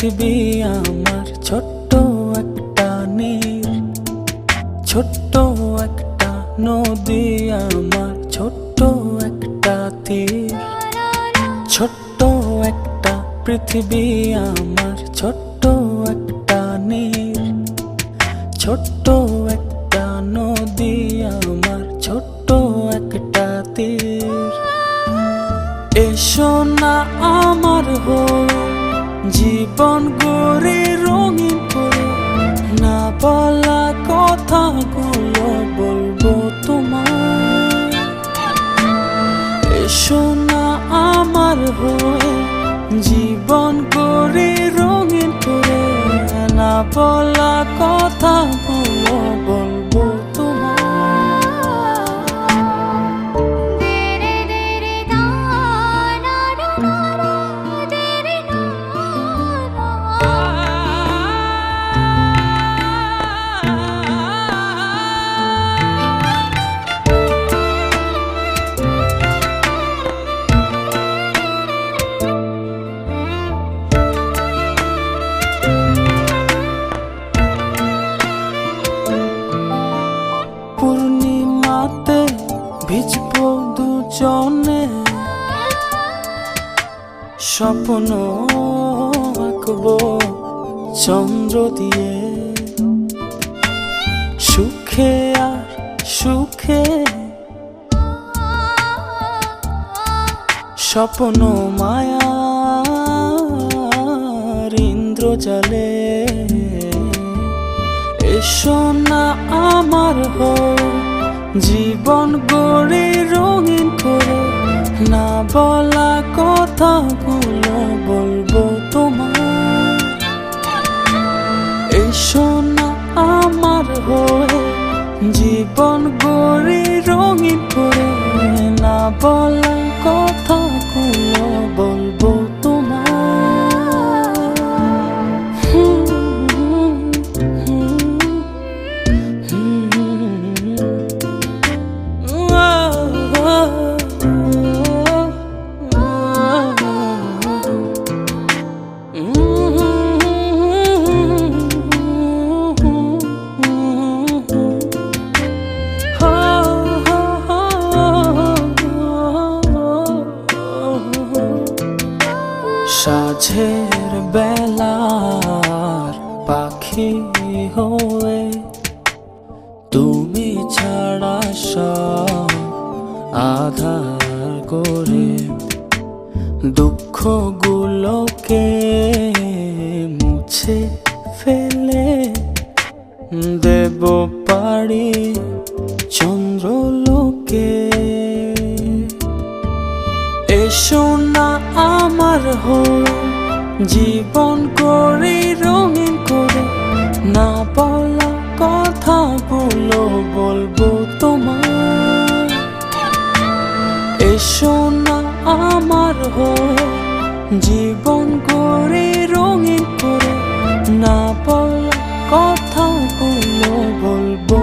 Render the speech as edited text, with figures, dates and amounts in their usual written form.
পৃথিবী আমার ছোট্ট একটা নীর, ছোট্ট একটা নদী আমার ছোট্ট একটা তীর। ছোট্ট একটা পৃথিবী আমার ছোট্ট একটা নীর, ছোট্ট একটা নদী আমার ছোট্ট একটা তীর। এসো না আমার হয়ে জীবন গড়ে রঙিন করে, না বলা কথাগুলো বলবো তোমায়। এসো না আমার হয়ে জীবন গড়ে রঙিন করে, না বলা কথাগুলো বলবো তোমায়। পূর্ণিমাতে ভিজবো দুজনে, স্বপ্ন আঁকবো চন্দ্র দিয়ে। সুখে আর সুখে স্বপ্ন মায়ার ইন্দ্রজালে। এসো না আমার হয়ে জীবন গড়ে রঙিন করে, না বলা কথাগুলো বলবো তোমায়। এসো না আমার হয়ে জীবন গড়ে রঙিন করে, না বলা কথাগুলো বলবো তোমায়। সাঝের বেলার পাখি হয়ে তুমি ছাড়া সব আধার করে, দুঃখগুলোকে মুছে ফেলে দেব পাড়ি চন্দ্রলোকে। এসো না আমার হয়ে জীবন গড়ে রঙিন করে, না বলা কথাগুলো বলবো তোমায়। এসো না আমার হয়ে জীবন গড়ে রঙিন করে, না বলা কথাগুলো বলবো